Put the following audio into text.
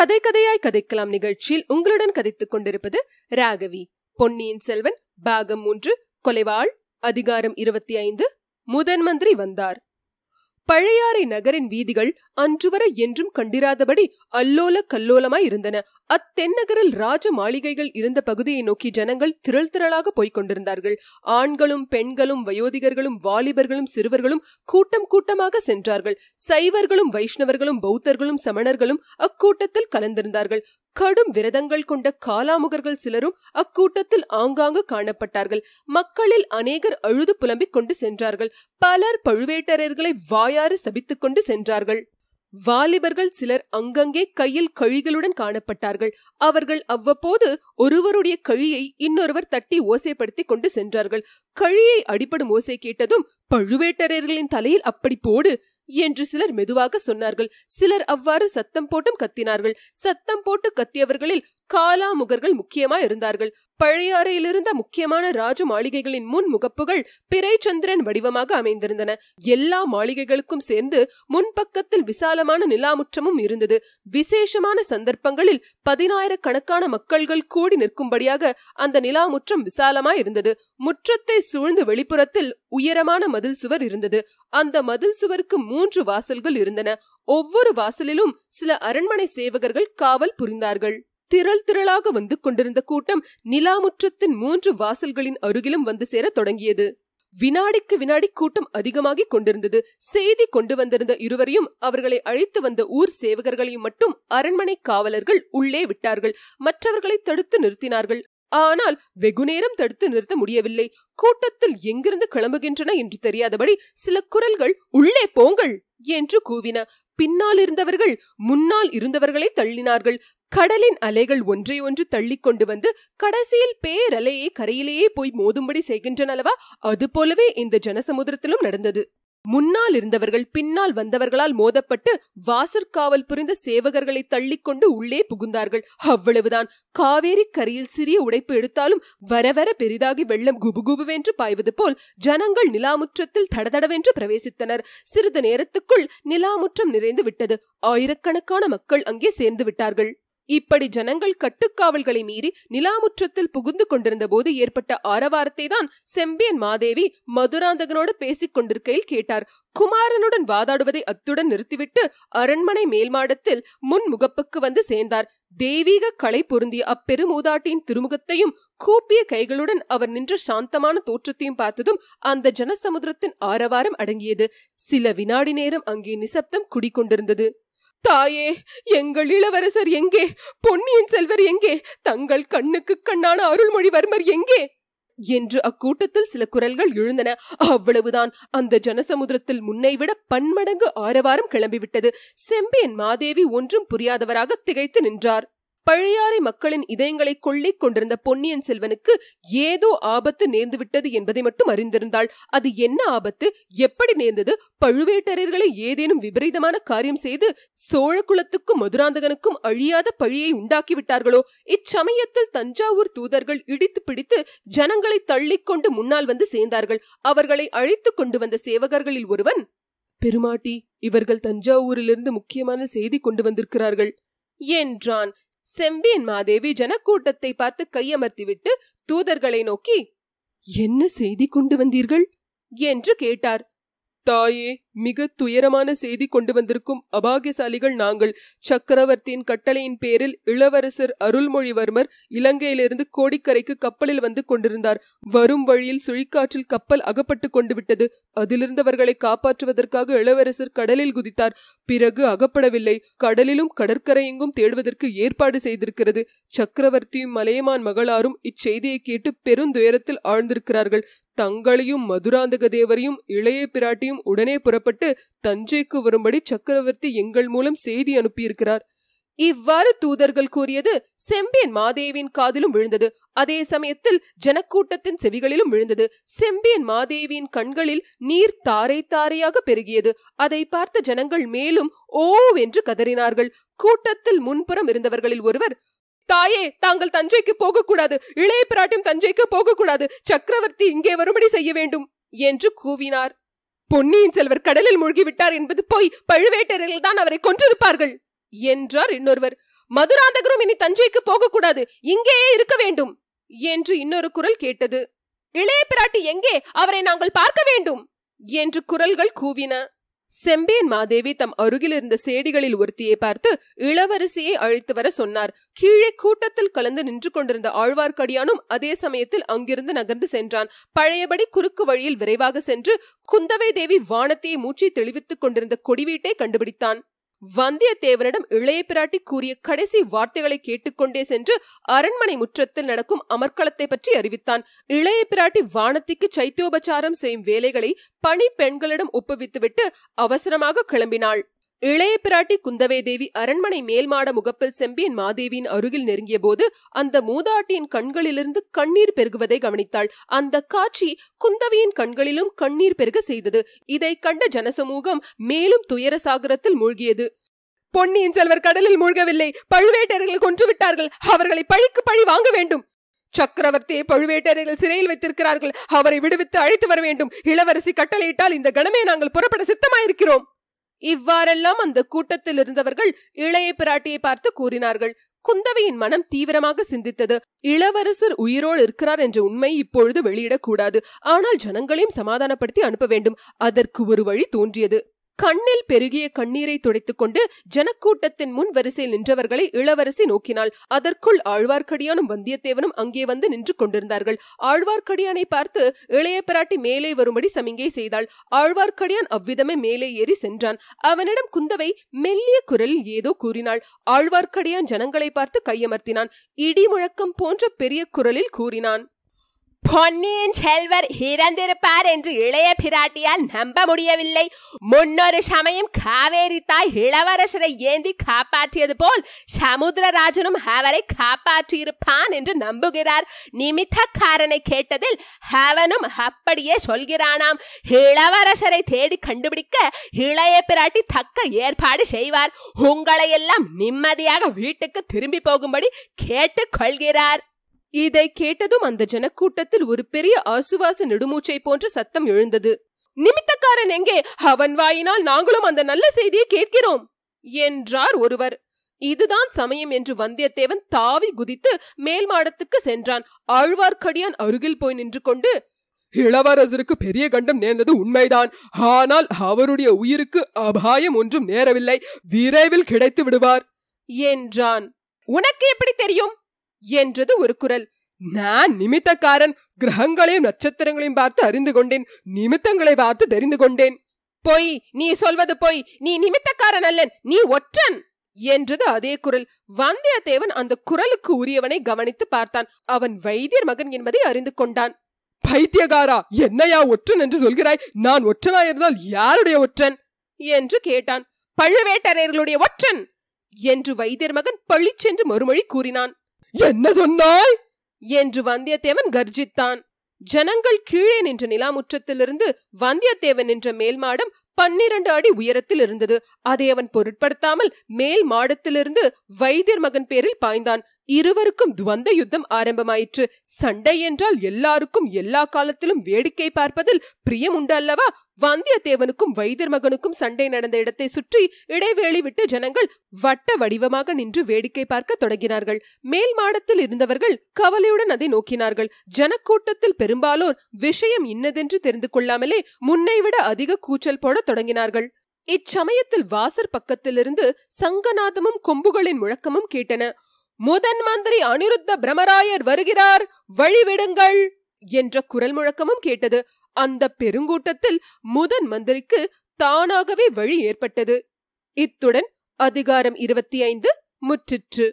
கதை கதையாய் கதைக்கலாம் நிகழ்ச்சியில் உங்களுடன் கதைத்துக் கொண்டிருப்பது ராகவி. பொன்னியின் செல்வன் பாகம் 3, கொலைவாள், அதிகாரம் 25. முதன் மந்திரி வந்தார். பழையாறை நகரின் வீதிகள் அன்றுவரை என்றும் கண்டிராதபடி அல்லோல கல்லோலமாய் இருந்தன. அத்தென்னகரில் ராஜ மாளிகைகள் இருந்த பகுதியை நோக்கி ஜனங்கள் திரள் திரளாக போய்க் கொண்டிருந்தார்கள். ஆண்களும் பெண்களும் வயோதிகர்களும் வாலிபர்களும் சிறுவர்களும் கூட்டம் கூட்டமாக சென்றார்கள். சைவர்களும் வைஷ்ணவர்களும் பௌத்தர்களும் சமணர்களும் அக்கூட்டத்தில் கலந்திருந்தார்கள். கடும் விரதங்கள் கொண்ட காலாமுகர்கள் சிலரும் அக்கூட்டத்தில் ஆங்காங்கு காணப்பட்டார்கள். மக்களில் அநேகர் அழுது புலம்பிக் கொண்டு சென்றார்கள். பலர் பழுவேட்டரையர்களை வாயாறு சபித்துக் கொண்டு சென்றார்கள். வாலிபர்கள் சிலர் அங்கங்கே கையில் கழிகளுடன் காணப்பட்டார்கள். அவர்கள் அவ்வப்போது ஒருவருடைய கழியை இன்னொருவர் தட்டி ஓசைப்படுத்தி கொண்டு சென்றார்கள். கழியை அடிபடும் ஓசை கேட்டதும், பழுவேட்டரையர்களின் தலையில் அப்படி போடு என்று சிலர் மெதுவாக சொன்னார்கள். சிலர் அவ்வாறு சத்தம் போட்டும் கத்தினார்கள். சத்தம் போட்டு கத்தியவர்களில் காலாமுகர்கள் முக்கியமாய் இருந்தார்கள். பழையாறையில் இருந்த முக்கியமான ராஜ மாளிகைகளின் முன் முகப்புகள் பிறைச்சந்திரன் வடிவமாக அமைந்திருந்தன. எல்லா மாளிகைகளுக்கும் சேர்ந்து முன்பக்கத்தில் விசாலமான நிலாமுற்றமும் இருந்தது. விசேஷமான சந்தர்ப்பங்களில் 10,000கணக்கான மக்கள்கள் கூடி நிற்கும்படியாக அந்த நிலாமுற்றம் விசாலமாய் இருந்தது. முற்றத்தை சூழ்ந்து வெளிப்புறத்தில் உயரமான மதில் சுவர் இருந்தது. அந்த மதில் சுவருக்கு 3 வாசல்கள் இருந்தன. ஒவ்வொரு வாசலிலும் சில அரண்மனை சேவகர்கள் காவல் புரிந்தார்கள். திரள் திரளாக வந்து கொண்டிருந்த கூட்டம் நிலாமுற்றத்தின் 3 வாசல்களின் அருகிலும் வந்து சேர தொடங்கியது. வினாடிக்கு வினாடி கூட்டம் அதிகமாகிக் கொண்டிருந்தது. செய்தி கொண்டு வந்திருந்த இருவரையும் அவர்களை அழைத்து வந்த ஊர் சேவகர்களையும் மட்டும் அரண்மனை காவலர்கள் உள்ளே விட்டார்கள். மற்றவர்களை தடுத்து நிறுத்தினார்கள். ஆனால் வெகுநேரம் தடுத்து நிறுத்த முடியவில்லை. கூட்டத்தில் எங்கிருந்து கிளம்புகின்றன என்று தெரியாதபடி சில குரல்கள் உள்ளே போங்கள் என்று கூவின. பின்னால் இருந்தவர்கள் முன்னால் இருந்தவர்களை தள்ளினார்கள். கடலின் அலைகள் ஒன்றை ஒன்று தள்ளி கொண்டு வந்து கடைசியில் பேரலையே கரையிலேயே போய் மோதும்படி செய்கின்றன அல்லவா? அது போலவே இந்த ஜனசமுத்திரத்திலும் நடந்தது. முன்னால் இருந்தவர்கள் பின்னால் வந்தவர்களால் மோதப்பட்டு வாசற்காவல் புரிந்த சேவகர்களை தள்ளிக்கொண்டு உள்ளே புகுந்தார்கள். அவ்வளவுதான். காவேரி கரையில் சிறிய உடைப்பு எடுத்தாலும் வர வர பெரிதாகி வெள்ளம் குபுகுபுவென்று பாய்வது போல் ஜனங்கள் நிலாமுற்றத்தில் தடதடவென்று பிரவேசித்தனர். சிறிது நேரத்துக்குள் நிலாமுற்றம் நிறைந்து விட்டது. ஆயிரக்கணக்கான மக்கள் அங்கே சேர்ந்து விட்டார்கள். இப்படி ஜனங்கள் கட்டுக்காவல்களை மீறி நிலாமுற்றத்தில் புகுந்து கொண்டிருந்த போது ஏற்பட்ட ஆரவாரத்தை தான் செம்பியன் மாதேவி மதுராந்தகனோடு பேசிக் கொண்டிருக்கையில் கேட்டார். குமாரனுடன் வாதாடுவதை அத்துடன் நிறுத்திவிட்டு அரண்மனை மேல் மாடத்தில் முன் முகப்புக்கு வந்து சேர்ந்தார். தெய்வீக கலை பொருந்திய அப்பெருமூதாட்டியின் திருமுகத்தையும் கூப்பிய கைகளுடன் அவர் நின்ற சாந்தமான தோற்றத்தையும் பார்த்ததும் அந்த ஜனசமுத்திரத்தின் ஆரவாரம் அடங்கியது. சில வினாடி நேரம் அங்கே நிசப்தம் குடிக்கொண்டிருந்தது. தாயே, எங்கள் இளவரசர் எங்கே? பொன்னியின் செல்வர் எங்கே? தங்கள் கண்ணுக்கு கண்ணான அருள்மொழிவர்மர் எங்கே என்று அக்கூட்டத்தில் சில குரல்கள் எழுந்தன. அவ்வளவுதான். அந்த ஜனசமுத்திரத்தில் முன்னைவிட பன்மடங்கு ஆரவாரம் கிளம்பிவிட்டது. செம்பியன் மாதேவி ஒன்றும் புரியாதவராக திகைத்து நின்றார். பழையாறை மக்களின் இதயங்களை கொள்ளைக் கொண்டிருந்த பொன்னியின் செல்வனுக்கு ஏதோ ஆபத்து நேர்ந்து விட்டது என்பதை மட்டும் அறிந்திருந்தாள். அது என்ன ஆபத்து, எப்படி நேர்ந்தது? பழுவேட்டரையர்களை ஏதேனும் விபரீதமான காரியம் செய்து சோழ குலத்துக்கும் மதுராந்தகனுக்கும் அழியாத பழியை உண்டாக்கிவிட்டார்களோ? இச்சமயத்தில் தஞ்சாவூர் தூதர்கள் இடித்து பிடித்து ஜனங்களை தள்ளிக்கொண்டு முன்னால் வந்து சேர்ந்தார்கள். அவர்களை அழைத்து கொண்டு வந்த சேவகர்களில் ஒருவன், பெருமாட்டி, இவர்கள் தஞ்சாவூரிலிருந்து முக்கியமான செய்தி கொண்டு வந்திருக்கிறார்கள் என்றான். செம்பியன் மாதேவி ஜனக்கூட்டத்தை பார்த்து கையமர்த்திவிட்டு தூதர்களை நோக்கி, என்ன செய்தி கொண்டு வந்தீர்கள் என்று கேட்டார். தாயே, மிக துயரமான செய்தி கொண்டு வந்திருக்கும் அபாகியசாலிகள் நாங்கள். சக்கரவர்த்தியின் கட்டளையின் பேரில் இளவரசர் அருள்மொழிவர்மர் இலங்கையிலிருந்து கோடிக்கரைக்கு கப்பலில் வந்து கொண்டிருந்தார். வரும் வழியில் சுழிக்காற்றில் கப்பல் அகப்பட்டு கொண்டு விட்டது. அதிலிருந்தவர்களை காப்பாற்றுவதற்காக இளவரசர் கடலில் குதித்தார். பிறகு அகப்படவில்லை. கடலிலும் கடற்கரையெங்கும் தேடுவதற்கு ஏற்பாடு செய்திருக்கிறது. சக்கரவர்த்தியும் மலையமான் மகளாரும் இச்செய்தியை கேட்டு பெருந்துயரத்தில் ஆழ்ந்திருக்கிறார்கள். தங்களையும் மதுராந்தக தேவரையும் இளைய பிராட்டியும் உடனே புறப்பட்டு தஞ்சைக்கு வரும்படி சக்கரவர்த்தி எங்கள் மூலம் செய்தி அனுப்பியிருக்கிறார். இவ்வாறு தூதர்கள் கூறியது செம்பியன் மாதேவியின் காதிலும் விழுந்தது. அதே சமயத்தில் ஜனக்கூட்டத்தின் செவிகளிலும் விழுந்தது. செம்பியன் மாதேவியின் கண்களில் நீர் தாரை தாரையாக பெருகியது. அதை பார்த்த ஜனங்கள் மேலும் ஓவென்று கதறினார்கள். கூட்டத்தில் முன்புறம் இருந்தவர்களில் ஒருவர், தாயே, தாங்கள் தஞ்சைக்கு போகக்கூடாது. இளைய பிராட்டியும் தஞ்சைக்கு போகக்கூடாது. சக்கரவர்த்தி இங்கே வரும்படி செய்ய வேண்டும் என்று கூவினார். பொன்னியின் செல்வர் கடலில் மூழ்கிவிட்டார் என்பது போய். பழுவேட்டரையர்கள் தான் அவரை கொன்றிருப்பார்கள் என்றார் இன்னொருவர். மதுராந்தகரும் இனி தஞ்சைக்கு போகக்கூடாது, இங்கேயே இருக்க வேண்டும் என்று இன்னொரு குரல் கேட்டது. இளைய பிராட்டி எங்கே? அவரை நாங்கள் பார்க்க வேண்டும் என்று குரல்கள் கூவின. செம்பியன் மாதேவி தம் அருகில் இருந்த சேடிகளில் ஒருத்தியை பார்த்து இளவரசியை அழைத்து வர சொன்னார். கீழே கூட்டத்தில் கலந்து நின்று கொண்டிருந்த ஆழ்வார்க்கடியானும் அதே சமயத்தில் அங்கிருந்து நகர்ந்து சென்றான். பழையபடி குறுக்கு வழியில் விரைவாக சென்று குந்தவை தேவி வானத்தையை மூச்சை தெளிவித்துக் கொண்டிருந்த கொடிவீட்டை கண்டுபிடித்தான். வந்தியத்தேவனிடம் இளைய பிராட்டி கூறிய கடைசி வார்த்தைகளை கேட்டுக்கொண்டே சென்று அரண்மனை முற்றத்தில் நடக்கும் அமர்க்களத்தை பற்றி அறிவித்தான். இளைய பிராட்டி வானத்திற்கு சைத்தியோபச்சாரம் செய்யும் வேலைகளை பணி பெண்களிடம் ஒப்புவித்துவிட்டு அவசரமாக கிளம்பினாள். இளைய பிராட்டி குந்தவை தேவி அரண்மனை மேல் மாட முகப்பில் செம்பியன் மாதேவியின் அருகில் நெருங்கிய போது அந்த மூதாட்டியின் கண்களிலிருந்து கண்ணீர் பெருகுவதை கவனித்தாள். அந்த காட்சி குந்தவையின் கண்களிலும் கண்ணீர் பெருக செய்தது. இதை கண்ட ஜனசமூகம் மேலும் துயர சாகரத்தில் மூழ்கியது. பொன்னியின் செல்வர் கடலில் மூழ்கவில்லை, பழுவேட்டரையர்கள் கொன்றுவிட்டார்கள். அவர்களை பழிக்கு பழி வாங்க வேண்டும். சக்கரவர்த்தியை பழுவேட்டரையர்கள் சிறையில் வைத்திருக்கிறார்கள். அவரை விடுவித்து அழைத்து வர வேண்டும். இளவரசி கட்டளையிட்டால் இந்த கணமே நாங்கள் புறப்பட சித்தமாயிருக்கிறோம். இவ்வாறெல்லாம் அந்த கூட்டத்தில் இருந்தவர்கள் இளைய பிராட்டியை பார்த்து கூறினார்கள். குந்தவையின் மனம் தீவிரமாக சிந்தித்தது. இளவரசர் உயிரோடு இருக்கிறார் என்ற உண்மை இப்பொழுது வெளியிடக்கூடாது. ஆனால் ஜனங்களையும் சமாதானப்படுத்தி அனுப்ப வேண்டும். அதற்கு ஒரு வழி தோன்றியது. கண்ணில் பெருகிய கண்ணீரை துடைத்துக் கொண்டு ஜனக்கூட்டத்தின் முன் வரிசையில் நின்றவர்களை இளவரசி நோக்கினாள். அதற்குள் ஆழ்வார்க்கடியானும் வந்தியத்தேவனும் அங்கே வந்து நின்று கொண்டிருந்தார்கள். ஆழ்வார்க்கடியானை பார்த்து இளைய பிராட்டி மேலே வரும்படி சமிங்கை செய்தாள். ஆழ்வார்க்கடியான் அவ்விதமே மேலே ஏறி சென்றான். அவனிடம் குந்தவை மெல்லிய குரலில் ஏதோ கூறினாள். ஆழ்வார்க்கடியான் ஜனங்களை பார்த்து கையமர்த்தினான். இடி முழக்கம் போன்ற பெரிய குரலில் கூறினான். பொன்னியின் செல்வர் இறந்திருப்பார் என்று இளைய பிராட்டியால் நம்ப முடியவில்லை. முன்னொரு சமயம் காவேரி தாய் இளவரசரை ஏந்தி காப்பாற்றியது போல் சமுத்திரராஜனும் அவரை காப்பாற்றியிருப்பான் என்று நம்புகிறார். நிமித்தக்காரனை கேட்டதில் அவனும் அப்படியே சொல்கிறானாம். இளவரசரை தேடி கண்டுபிடிக்க இளைய பிராட்டி தக்க ஏற்பாடு செய்வார். உங்களை எல்லாம் நிம்மதியாக வீட்டுக்கு திரும்பி போகும்படி கேட்டுக் கொள்கிறார். இதை கேட்டதும் அந்த ஜனக்கூட்டத்தில் ஒரு பெரிய ஆசுவாச நெடுமூச்சை போன்ற சத்தம் எழுந்தது. நிமித்தக்காரன் எங்கே? அவன் வாயினால் நாங்களும் அந்த நல்ல செய்தியை கேட்கிறோம் என்றார் ஒருவர். இதுதான் சமயம் என்று வந்தியத்தேவன் தாவி குதித்து மேல் மாடத்துக்கு சென்றான். ஆழ்வார்க்கடியான் அருகில் போய் நின்று கொண்டு, இளவரசருக்கு பெரிய கண்டம் நேர்ந்தது உண்மைதான். ஆனால் அவருடைய உயிருக்கு அபாயம் ஒன்றும் நேரவில்லை. விரைவில் கிடைத்து விடுவார் என்றான். உனக்கு எப்படி தெரியும் என்றது ஒரு குரல். நான் நிமித்தக்காரன். கிரகங்களையும் நட்சத்திரங்களையும் பார்த்து அறிந்து கொண்டேன். நிமித்தங்களை பார்த்து தெரிந்து கொண்டேன். பொய், நீ சொல்வது பொய். நீ நிமித்தக்காரன் அல்லன், நீ ஒற்றன் என்றது அதே குரல். வந்தியத்தேவன் அந்த குரலுக்கு உரியவனை கவனித்து பார்த்தான். அவன் வைத்தியர் மகன் என்பதை அறிந்து கொண்டான். பைத்தியகாரா, என்னையா ஒற்றன் என்று சொல்கிறாய்? நான் ஒற்றனாயிருந்தால் யாருடைய ஒற்றன் என்று கேட்டான். பழுவேட்டரையர்களுடைய ஒற்றன் என்று வைத்தியர் மகன் பழிச்சென்று மறுமொழி கூறினான். என்ன சொன்னாய் என்று வந்தியத்தேவன் கர்ஜித்தான். ஜனங்கள் கீழே நின்ற நிலாமுற்றத்திலிருந்து வந்தியத்தேவன் நின்ற மேல் மாடம் 12 அடி உயரத்தில் இருந்தது. அதை அவன் பொருட்படுத்தாமல் மேல் மாடத்திலிருந்து வைத்தியர் மகன் பேரில் பாய்ந்தான். இருவருக்கும் துவந்த யுத்தம் ஆரம்பமாயிற்று. சண்டை என்றால் எல்லாருக்கும் எல்லா காலத்திலும் வேடிக்கை பார்ப்பதில் பிரியம் உண்டு அல்லவா? வந்தியத்தேவனுக்கும் வைத்தியர் மகனுக்கும் சண்டை நடந்த இடத்தை சுற்றி இடைவேளை விட்டு ஜனங்கள் வட்ட வடிவமாக நின்று வேடிக்கை பார்க்க தொடங்கினார்கள். மேல் மாடத்தில் இருந்தவர்கள் கவலையுடன் அதை நோக்கினார்கள். ஜனக்கூட்டத்தில் பெரும்பாலோர் விஷயம் இன்னதென்று தெரிந்து கொள்ளாமலே முன்னை விட அதிக கூச்சல் போட தொடங்கினார்கள். இச்சமயத்தில் வாசற் பக்கத்திலிருந்து சங்கநாதமும் கொம்புகளின் முழக்கமும் கேட்டன. முதன் மந்திரி அனிருத்த பிரமராயர் வருகிறார், வழிவிடுங்கள் என்ற குரல் முழக்கமும் கேட்டது. அந்த பெருங்கூட்டத்தில் முதன் மந்திரிக்கு தானாகவே வழி ஏற்பட்டது. இத்துடன் அதிகாரம் 25 முற்றிற்று.